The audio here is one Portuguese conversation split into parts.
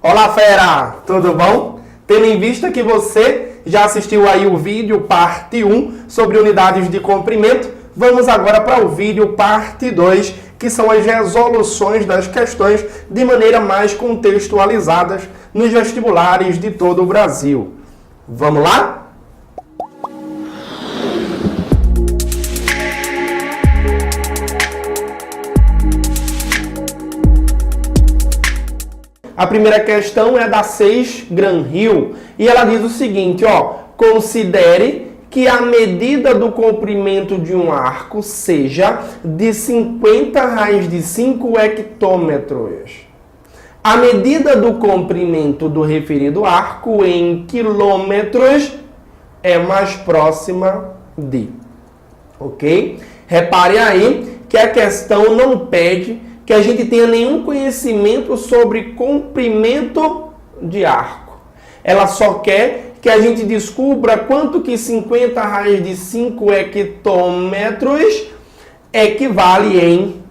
Olá, fera! Tudo bom? Tendo em vista que você já assistiu aí o vídeo parte 1 sobre unidades de comprimento, vamos agora para o vídeo parte 2, que são as resoluções das questões de maneira mais contextualizadas nos vestibulares de todo o Brasil. Vamos lá? A primeira questão é da 6 Gran Rio e ela diz o seguinte, considere que a medida do comprimento de um arco seja de 50 raiz de 5 hectômetros. A medida do comprimento do referido arco em quilômetros é mais próxima de. Ok? Repare aí que a questão não pede que a gente tenha nenhum conhecimento sobre comprimento de arco. Ela só quer que a gente descubra quanto que 50 raiz de 5 hectômetros equivale em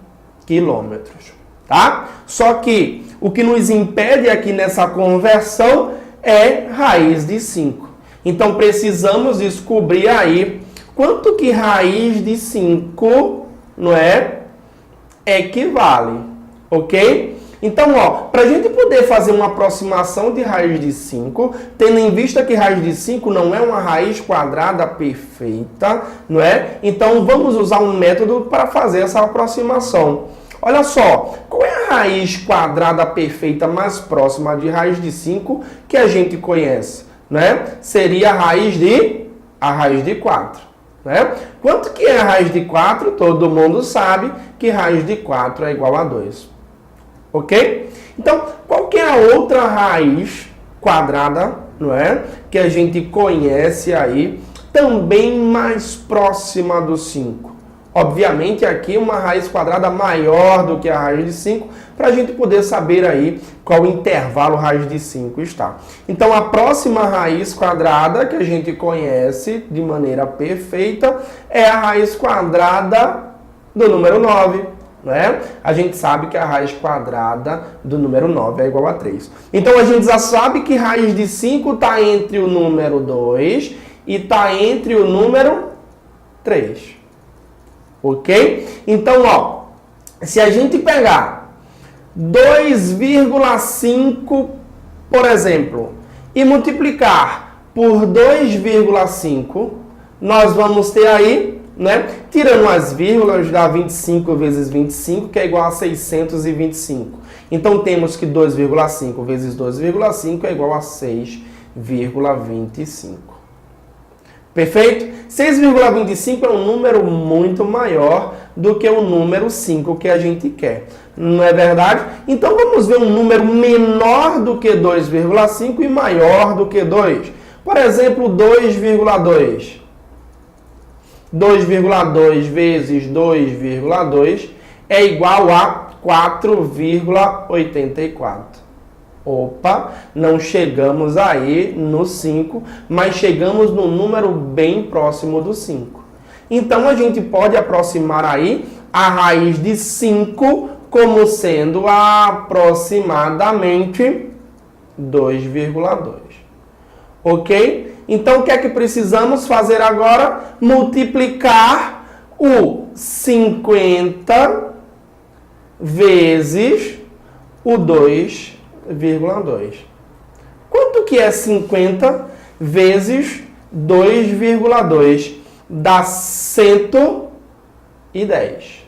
quilômetros, tá? Só que o que nos impede aqui nessa conversão é raiz de 5. Então precisamos descobrir aí quanto que raiz de 5, não é? Equivale, ok? Então, para a gente poder fazer uma aproximação de raiz de 5, tendo em vista que raiz de 5 não é uma raiz quadrada perfeita, não é? Então, vamos usar um método para fazer essa aproximação. Olha só, qual é a raiz quadrada perfeita mais próxima de raiz de 5 que a gente conhece, né? Seria a raiz de 4. Né? Quanto que é a raiz de 4? Todo mundo sabe que raiz de 4 é igual a 2. Ok? Então, qual que é a outra raiz quadrada, não é? Que a gente conhece aí, também mais próxima do 5. Obviamente, aqui uma raiz quadrada maior do que a raiz de 5, para a gente poder saber aí qual intervalo raiz de 5 está. Então, a próxima raiz quadrada que a gente conhece de maneira perfeita é a raiz quadrada do número 9. Né? A gente sabe que a raiz quadrada do número 9 é igual a 3. Então, a gente já sabe que raiz de 5 está entre o número 2 e está entre o número 3. Ok? Então, se a gente pegar 2,5, por exemplo, e multiplicar por 2,5, nós vamos ter aí, né? Tirando as vírgulas, dá 25 vezes 25, que é igual a 625. Então, temos que 2,5 vezes 2,5 é igual a 6,25. Perfeito? 6,25 é um número muito maior do que o número 5 que a gente quer. Não é verdade? Então, vamos ver um número menor do que 2,5 e maior do que 2. Por exemplo, 2,2. 2,2 vezes 2,2 é igual a 4,84. Opa, não chegamos aí no 5, mas chegamos no número bem próximo do 5. Então, a gente pode aproximar aí a raiz de 5 como sendo aproximadamente 2,2. Ok? Então, o que é que precisamos fazer agora? Multiplicar o 50 vezes o 2,2. Quanto que é 50 vezes 2,2? Dá 110.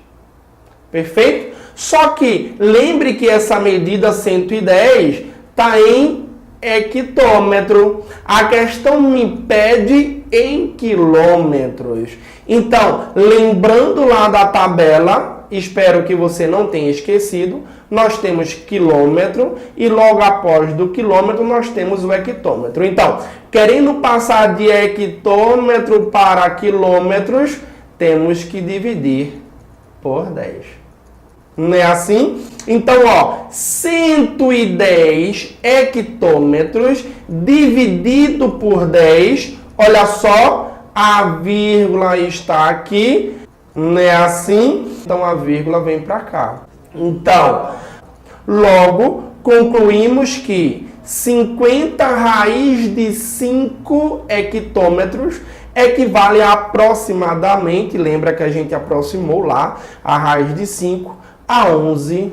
Perfeito? Só que lembre que essa medida 110 está em hectômetro. A questão me pede em quilômetros. Então, lembrando lá da tabela, espero que você não tenha esquecido, nós temos quilômetro e logo após do quilômetro nós temos o hectômetro. Então, querendo passar de hectômetro para quilômetros, temos que dividir por 10. Não é assim? Então, 110 hectômetros dividido por 10, olha só, a vírgula está aqui, não é assim? Então, a vírgula vem para cá. Então, logo, concluímos que 50 raiz de 5 hectômetros equivale a aproximadamente, lembra que a gente aproximou lá a raiz de 5 a 11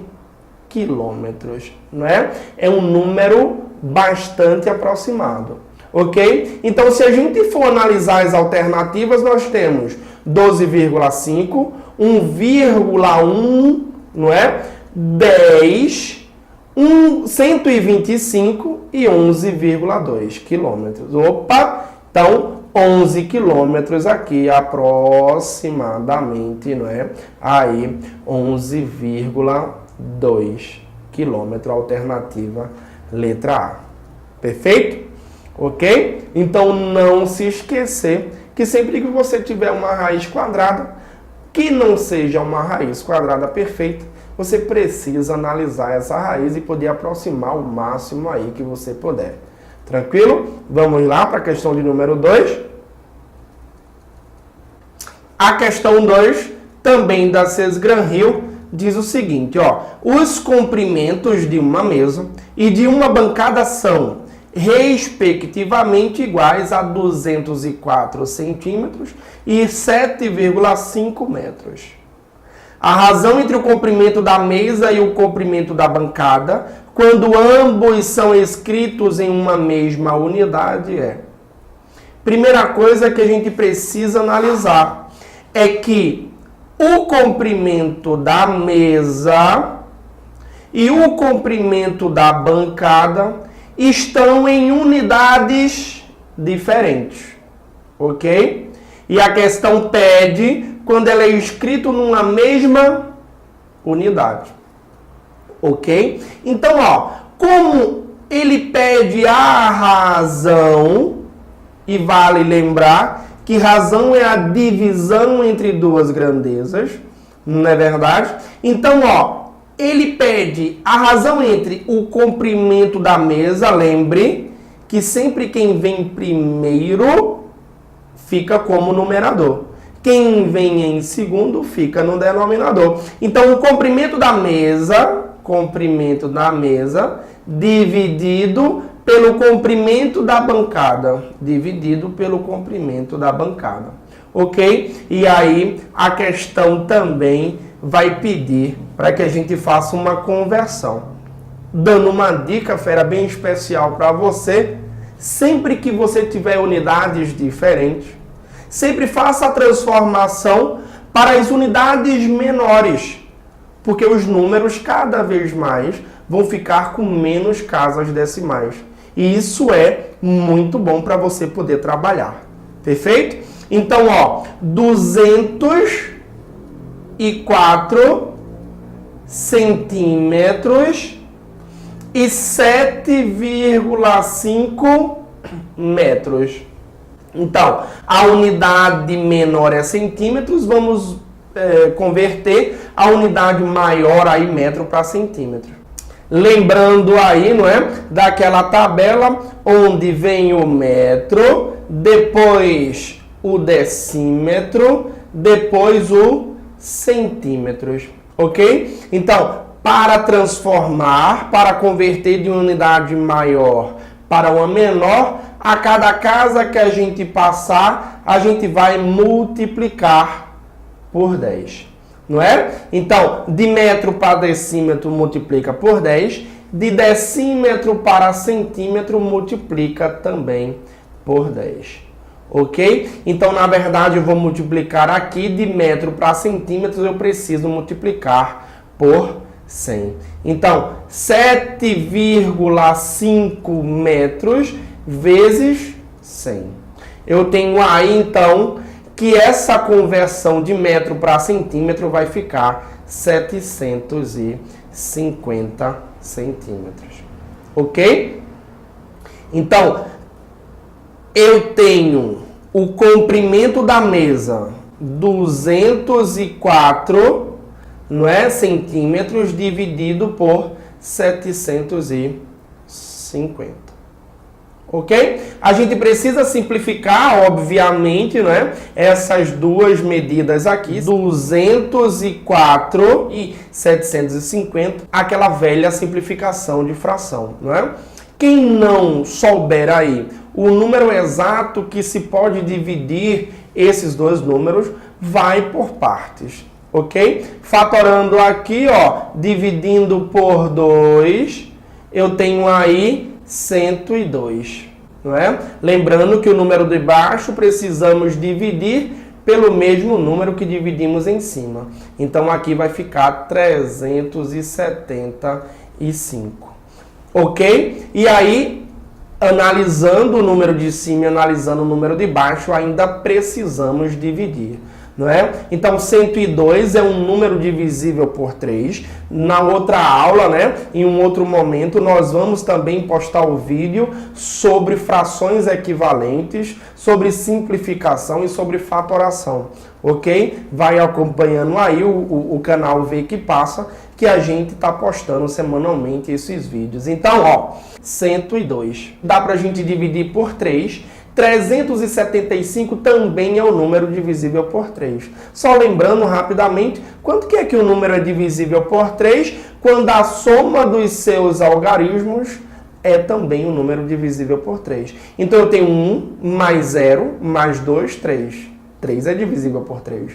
quilômetros, não é? É um número bastante aproximado, ok? Então, se a gente for analisar as alternativas, nós temos 12,5, 1,1, não é? 10, 125 e 11,2 quilômetros. Opa! Então, 11 quilômetros aqui aproximadamente, não é? Aí, 11,2 quilômetro, alternativa letra A. Perfeito? Ok? Então, não se esquecer que sempre que você tiver uma raiz quadrada, que não seja uma raiz quadrada perfeita, você precisa analisar essa raiz e poder aproximar o máximo aí que você puder. Tranquilo? Vamos lá para a questão de número 2. A questão 2, também da CES Gran Rio, diz o seguinte, ó. Os comprimentos de uma mesa e de uma bancada são, respectivamente, iguais a 204 centímetros e 7,5 metros. A razão entre o comprimento da mesa e o comprimento da bancada, quando ambos são escritos em uma mesma unidade, é... Primeira coisa que a gente precisa analisar é que o comprimento da mesa e o comprimento da bancada estão em unidades diferentes, ok? E a questão pede quando ela é escrito numa mesma unidade, ok? Então, ó, como ele pede a razão, e vale lembrar que razão é a divisão entre duas grandezas, não é verdade? Então, ó, ele pede a razão entre o comprimento da mesa, lembre que sempre quem vem primeiro fica como numerador. Quem vem em segundo fica no denominador. Então, o comprimento da mesa dividido pelo comprimento da bancada, dividido pelo comprimento da bancada, ok? E aí, a questão também vai pedir para que a gente faça uma conversão. Dando uma dica, fera, bem especial para você, sempre que você tiver unidades diferentes, sempre faça a transformação para as unidades menores, porque os números cada vez mais vão ficar com menos casas decimais. E isso é muito bom para você poder trabalhar. Perfeito? Então, ó, 204 centímetros e 7,5 metros. Então, a unidade menor é centímetros, vamos converter a unidade maior aí metro para centímetro. Lembrando aí, não é, daquela tabela onde vem o metro, depois o decímetro, depois o centímetros, ok? Então, para transformar, para converter de uma unidade maior para uma menor, a cada casa que a gente passar, a gente vai multiplicar por 10. Não é? Então, de metro para decímetro multiplica por 10, de decímetro para centímetro multiplica também por 10. Ok? Então, na verdade, eu vou multiplicar aqui de metro para centímetros, eu preciso multiplicar por 100. Então, 7,5 metros vezes 100. Eu tenho aí, então, que essa conversão de metro para centímetro vai ficar 750 centímetros. Ok? Então, eu tenho o comprimento da mesa 204, não é, centímetros dividido por 750. Ok? A gente precisa simplificar, obviamente, né, essas duas medidas aqui, 204 e 750, aquela velha simplificação de fração, não é? Quem não souber aí o número exato que se pode dividir esses dois números, vai por partes, ok? Fatorando aqui, ó, dividindo por 2, eu tenho aí 102, não é? Lembrando que o número de baixo precisamos dividir pelo mesmo número que dividimos em cima. Então aqui vai ficar 375, ok? E aí, analisando o número de cima e analisando o número de baixo, ainda precisamos dividir, não é? Então, 102 é um número divisível por 3. Na outra aula, né, em um outro momento, nós vamos também postar o vídeo sobre frações equivalentes, sobre simplificação e sobre fatoração, ok? Vai acompanhando aí o canal Vê Que Passa, que a gente está postando semanalmente esses vídeos. Então, ó, 102. Dá para a gente dividir por 3. 375 também é um número divisível por 3. Só lembrando rapidamente, quanto que é que o número é divisível por 3? Quando a soma dos seus algarismos é também um número divisível por 3. Então eu tenho 1 mais 0 mais 2, 3. 3 é divisível por 3.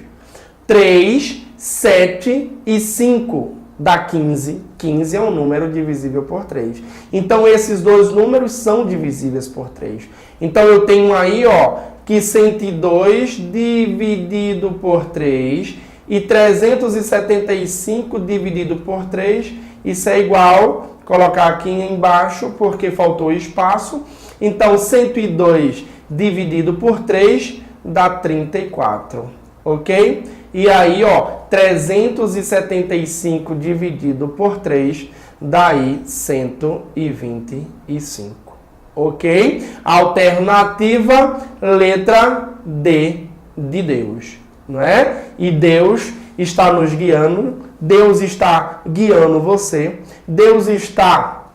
3, 7 e 5 dá 15. 15 é um número divisível por 3. Então esses dois números são divisíveis por 3. Então eu tenho aí, ó, que 102 dividido por 3 e 375 dividido por 3, isso é igual, colocar aqui embaixo porque faltou espaço. Então 102 dividido por 3 dá 34, ok? E aí, ó, 375 dividido por 3 dá aí 125, ok? Alternativa, letra D de Deus, não é? E Deus está nos guiando, Deus está guiando você, Deus está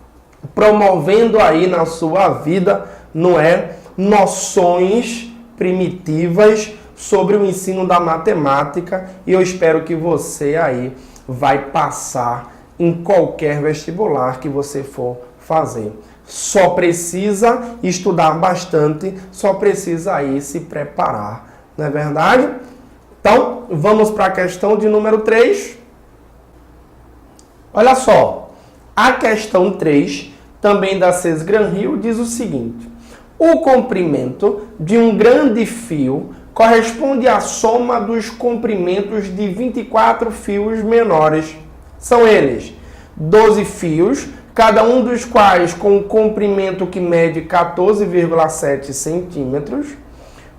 promovendo aí na sua vida, não é? Noções primitivas sobre o ensino da matemática, e eu espero que você aí vai passar em qualquer vestibular que você for fazer. Só precisa estudar bastante, só precisa aí se preparar, não é verdade? Então, vamos para a questão de número 3. Olha só, a questão 3, também da CES Gran Rio, diz o seguinte: o comprimento de um grande fio corresponde à soma dos comprimentos de 24 fios menores. São eles 12 fios, cada um dos quais com um comprimento que mede 14,7 centímetros.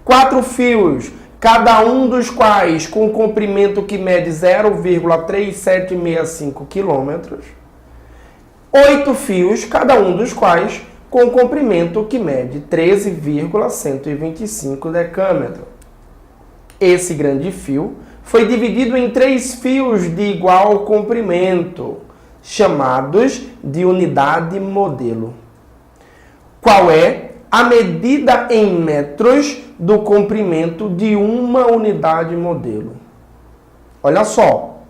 4 fios, cada um dos quais com um comprimento que mede 0,3765 quilômetros. 8 fios, cada um dos quais com um comprimento que mede 13,125 decâmetros. Esse grande fio foi dividido em 3 fios de igual comprimento, chamados de unidade modelo. Qual é a medida em metros do comprimento de uma unidade modelo? Olha só,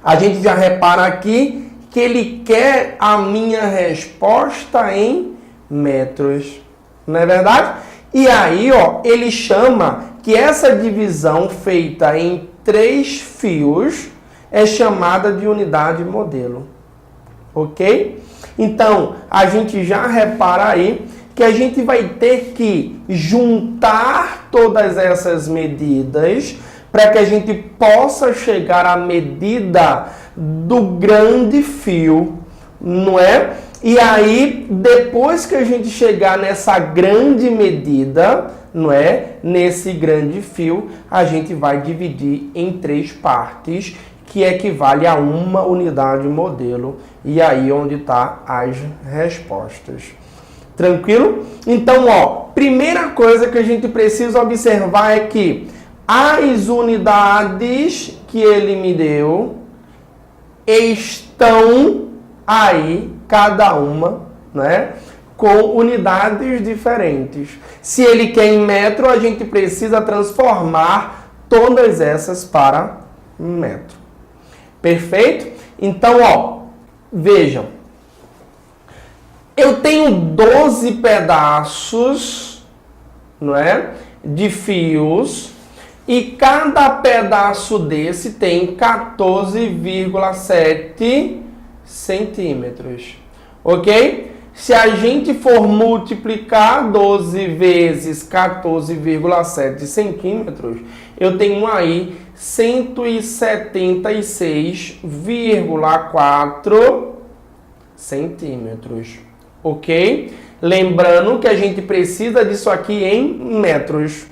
a gente já repara aqui que ele quer a minha resposta em metros, não é verdade? E aí, ó, ele chama que essa divisão feita em 3 fios é chamada de unidade modelo, ok? Então, a gente já repara aí que a gente vai ter que juntar todas essas medidas para que a gente possa chegar à medida do grande fio, não é? E aí, depois que a gente chegar nessa grande medida, não é? Nesse grande fio, a gente vai dividir em 3 partes, que equivale a uma unidade modelo. E aí onde está as respostas. Tranquilo? Então, ó, primeira coisa que a gente precisa observar é que as unidades que ele me deu estão aí, cada uma, né, com unidades diferentes. Se ele quer em metro, a gente precisa transformar todas essas para metro. Perfeito? Então, ó, vejam. Eu tenho 12 pedaços, não é, de fios, e cada pedaço desse tem 14,7 centímetros, ok? Se a gente for multiplicar 12 vezes 14,7 centímetros, eu tenho aí 176,4 centímetros, ok? Lembrando que a gente precisa disso aqui em metros,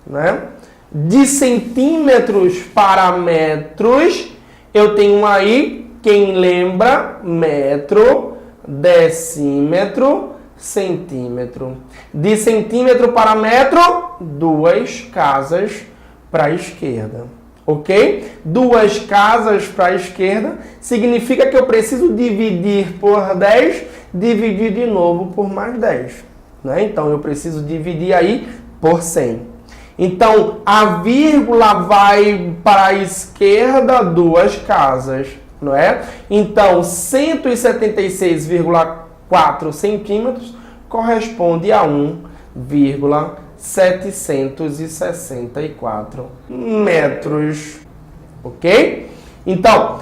né? De centímetros para metros, eu tenho aí, quem lembra, metro, decímetro, centímetro. De centímetro para metro, 2 casas para a esquerda, ok? 2 casas para a esquerda significa que eu preciso dividir por 10, dividir de novo por mais 10, né? Então, eu preciso dividir aí por 100. Então, a vírgula vai para a esquerda 2 casas, não é? Então, 176,4 centímetros corresponde a 1,764 metros, ok? Então,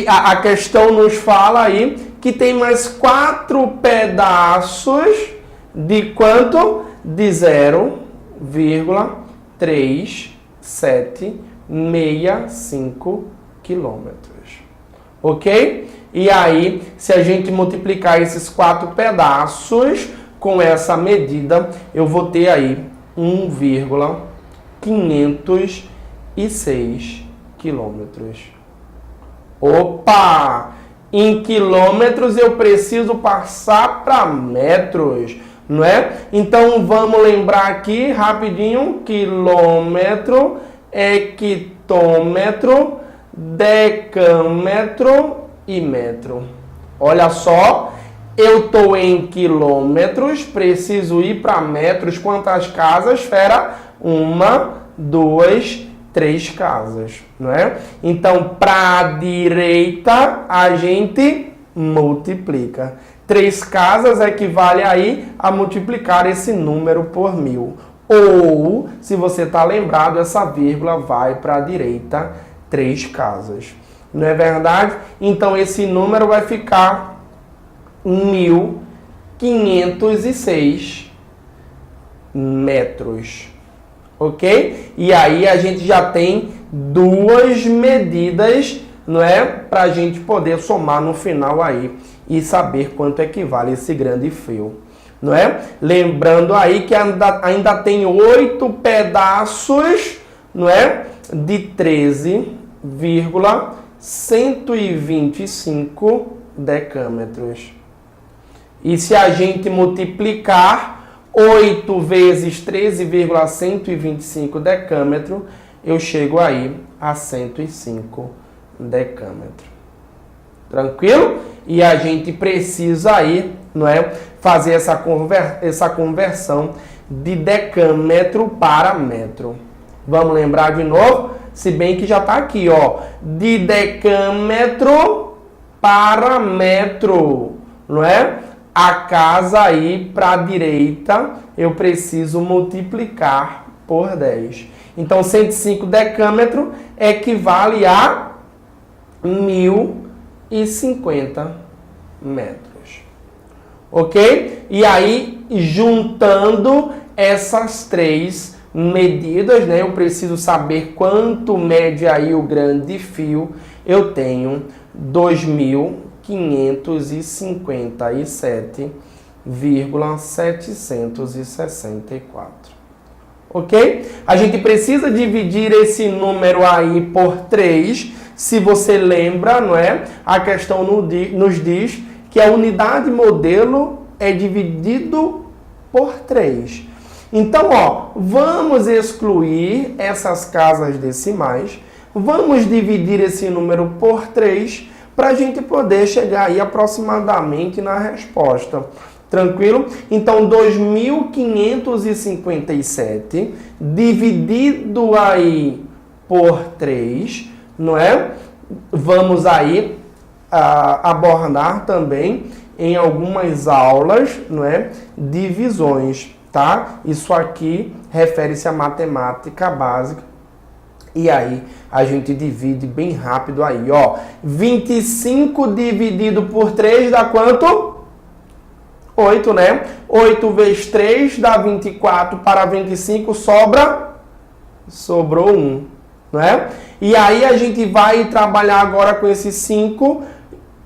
a questão nos fala aí que tem mais 4 pedaços de quanto? De 0,3765 quilômetros. Ok? E aí, se a gente multiplicar esses 4 pedaços com essa medida, eu vou ter aí 1,506 quilômetros. Opa! Em quilômetros eu preciso passar para metros, não é? Então vamos lembrar aqui rapidinho: quilômetro, hectômetro, decâmetro e metro. Olha só, eu estou em quilômetros, preciso ir para metros. Quantas casas, fera? 1, 2, 3 casas, não é? Então, para a direita, a gente multiplica. 3 casas equivale aí a multiplicar esse número por 1000. Ou, se você está lembrado, essa vírgula vai para a direita 3 casas. Não é verdade? Então, esse número vai ficar 1.506 metros. Ok? E aí a gente já tem 2 medidas, não é? Para a gente poder somar no final aí e saber quanto equivale esse grande fio, não é? Lembrando aí que ainda tem 8 pedaços, não é? De 13,125 decâmetros. E se a gente multiplicar 8 vezes 13,125 decâmetro, eu chego aí a 105 decâmetro. Tranquilo? E a gente precisa aí, não é, fazer essa conversão de decâmetro para metro. Vamos lembrar de novo? Se bem que já está aqui, ó. De decâmetro para metro, não é? A casa aí para a direita, eu preciso multiplicar por 10. Então, 105 decâmetro equivale a 1.050 metros. Ok? E aí, juntando essas 3 medidas, né? Eu preciso saber quanto mede aí o grande fio. Eu tenho 2.557,764. Ok? A gente precisa dividir esse número aí por 3. Se você lembra, não é? A questão nos diz que a unidade modelo é dividido por 3. Então, ó, vamos excluir essas casas decimais. Vamos dividir esse número por 3 para a gente poder chegar aí aproximadamente na resposta. Tranquilo? Então, 2.557 dividido aí por 3, não é? Vamos aí abordar também em algumas aulas, não é? Divisões, tá? Isso aqui refere-se à matemática básica. E aí, a gente divide bem rápido aí, ó. 25 dividido por 3 dá quanto? 8, né? 8 vezes 3 dá 24, para 25 sobrou 1, não é? E aí a gente vai trabalhar agora com esse 5,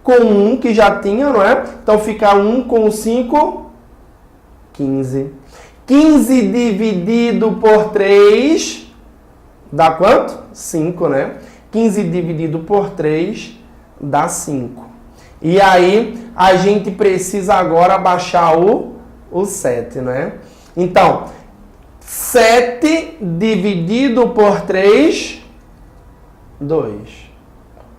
com 1 que já tinha, não é? Então fica 1 com 5, 15. 15 dividido por 3 dá quanto? 5, né? 15 dividido por 3 dá 5. E aí, a gente precisa agora baixar o 7, né? Então, 7 dividido por 3, 2.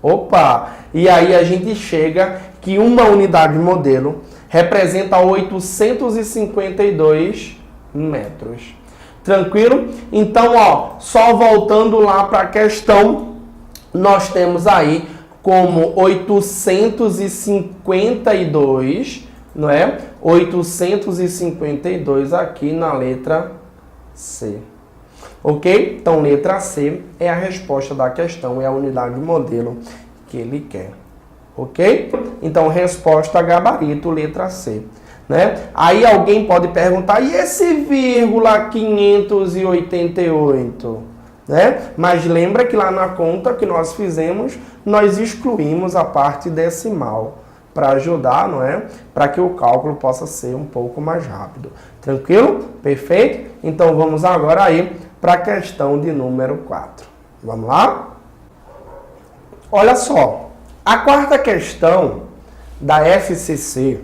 Opa! E aí a gente chega que uma unidade modelo representa 852 metros. Tranquilo? Então, ó, só voltando lá para a questão, nós temos aí como 852, não é? 852 aqui na letra C. Ok? Então, letra C é a resposta da questão, é a unidade modelo que ele quer. Ok? Então, resposta gabarito, letra C. Né? Aí alguém pode perguntar, e esse vírgula 588? Né? Mas lembra que lá na conta que nós fizemos, nós excluímos a parte decimal para ajudar, não é? Para que o cálculo possa ser um pouco mais rápido. Tranquilo? Perfeito? Então vamos agora aí para a questão de número 4. Vamos lá? Olha só, a quarta questão da FCC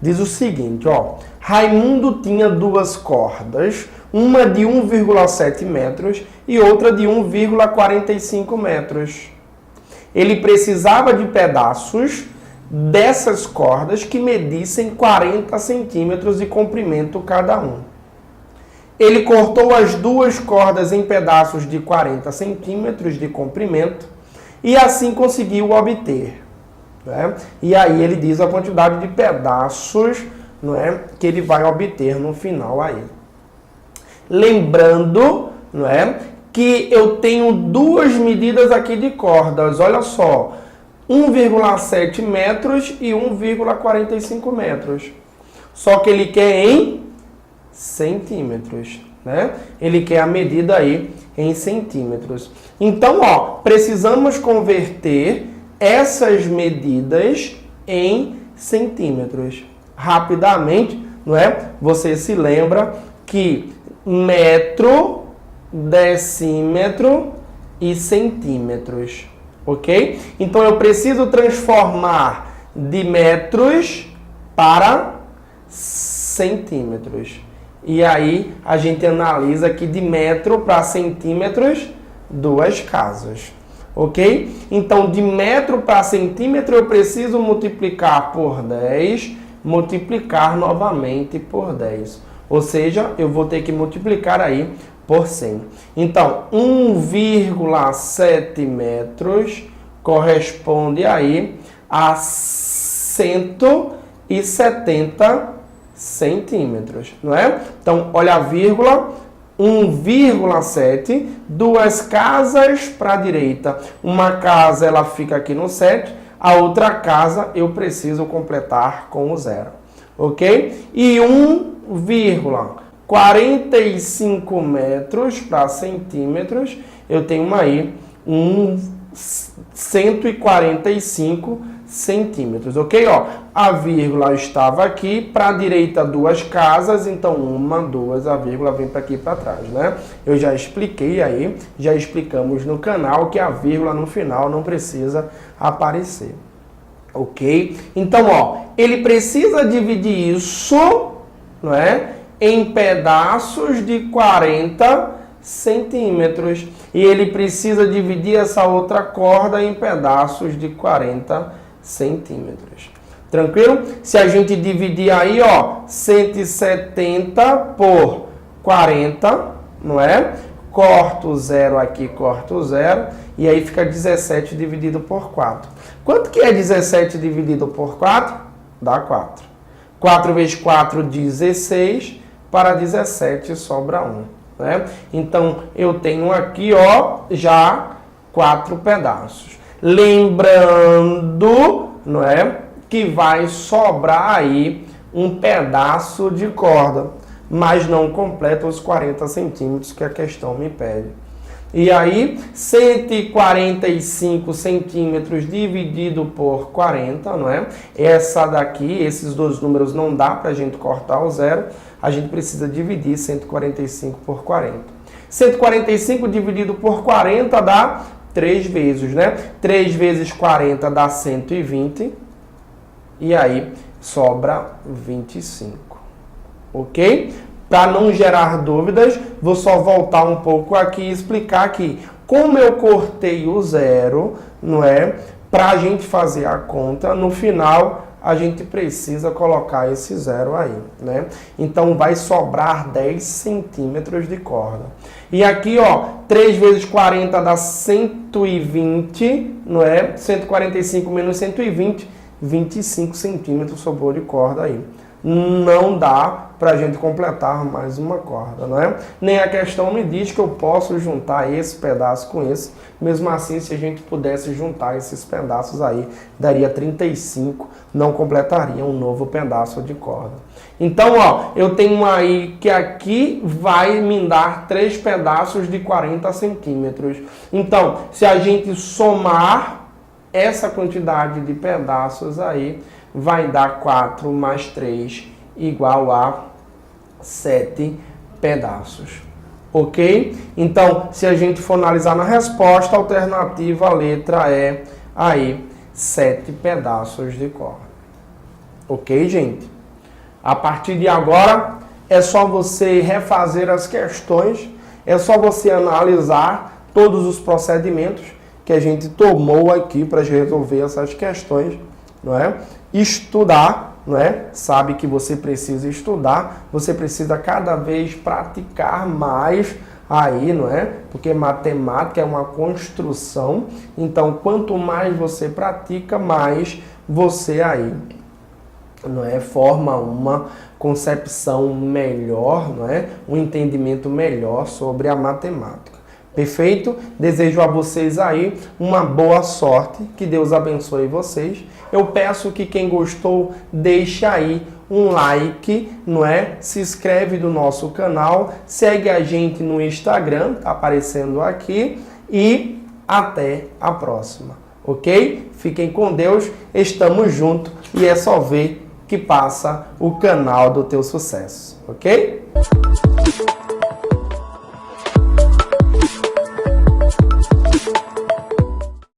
diz o seguinte, ó. Raimundo tinha duas cordas, uma de 1,7 metros e outra de 1,45 metros. Ele precisava de pedaços dessas cordas que medissem 40 centímetros de comprimento cada um. Ele cortou as duas cordas em pedaços de 40 centímetros de comprimento e assim conseguiu obter. Né? E aí ele diz a quantidade de pedaços, não é, que ele vai obter no final aí. Lembrando, não é, que eu tenho duas medidas aqui de cordas, olha só, 1,7 metros e 1,45 metros. Só que ele quer em centímetros, né? Ele quer a medida aí em centímetros. Então, ó, precisamos converter essas medidas em centímetros. Rapidamente, não é? Você se lembra que metro, decímetro e centímetros, ok? Então eu preciso transformar de metros para centímetros. E aí a gente analisa que de metro para centímetros, duas casas. Ok? Então, de metro para centímetro, eu preciso multiplicar por 10, multiplicar novamente por 10. Ou seja, eu vou ter que multiplicar aí por 100. Então, 1,7 metros corresponde aí a 170 centímetros, não é? Então, olha a vírgula. 1,7, duas casas para a direita. Uma casa ela fica aqui no 7, a outra casa eu preciso completar com o 0. Ok? E 1,45 metros para centímetros, eu tenho aí 145 centímetros, ok? Ó, a vírgula estava aqui, para a direita duas casas, então uma, duas, a vírgula vem para aqui para trás, né? Eu já expliquei aí, já explicamos no canal que a vírgula no final não precisa aparecer, ok? Então, ó, ele precisa dividir isso, não é? Em pedaços de 40 centímetros. E ele precisa dividir essa outra corda em pedaços de 40 centímetros. Tranquilo? Se a gente dividir aí, ó, 170 por 40, não é? Corto o zero aqui, corto o zero, e aí fica 17 dividido por 4. Quanto que é 17 dividido por 4? Dá 4. 4 vezes 4, 16, para 17 sobra 1. Né? Então, eu tenho aqui, ó, já 4 pedaços. Lembrando, não é, que vai sobrar aí um pedaço de corda, mas não completa os 40 centímetros que a questão me pede. E aí, 145 centímetros dividido por 40, não é? Essa daqui, esses dois números não dá para a gente cortar o zero, a gente precisa dividir 145 por 40. 145 dividido por 40 dá 3 vezes, né? 3 vezes 40 dá 120, e aí sobra 25, ok? Para não gerar dúvidas, vou só voltar um pouco aqui e explicar aqui. Como eu cortei o zero, não é? Para a gente fazer a conta, no final a gente precisa colocar esse zero aí, né? Então vai sobrar 10 centímetros de corda. E aqui, ó, 3 vezes 40 dá 120, não é? 145 menos 120, 25 centímetros sobrou de corda aí. Não dá para a gente completar mais uma corda, não é? Nem a questão me diz que eu posso juntar esse pedaço com esse. Mesmo assim, se a gente pudesse juntar esses pedaços aí, daria 35, não completaria um novo pedaço de corda. Então, ó, eu tenho aí que aqui vai me dar 3 pedaços de 40 centímetros. Então, se a gente somar essa quantidade de pedaços aí, vai dar 4 mais 3 igual a 7 pedaços. Ok? Então, se a gente for analisar na resposta, a alternativa, a letra é aí 7 pedaços de corda. Ok, gente? A partir de agora, é só você refazer as questões, é só você analisar todos os procedimentos que a gente tomou aqui para resolver essas questões, não é? Estudar, não é? Sabe que você precisa estudar, você precisa cada vez praticar mais aí, não é? Porque matemática é uma construção, então quanto mais você pratica, mais você aí, não é? Forma uma concepção melhor, não é? Um entendimento melhor sobre a matemática. Perfeito? Desejo a vocês aí uma boa sorte, que Deus abençoe vocês. Eu peço que quem gostou, deixe aí um like, não é? Se inscreve no nosso canal, segue a gente no Instagram, tá aparecendo aqui, e até a próxima, ok? Fiquem com Deus, estamos juntos e é só ver que passa o canal do teu sucesso, ok?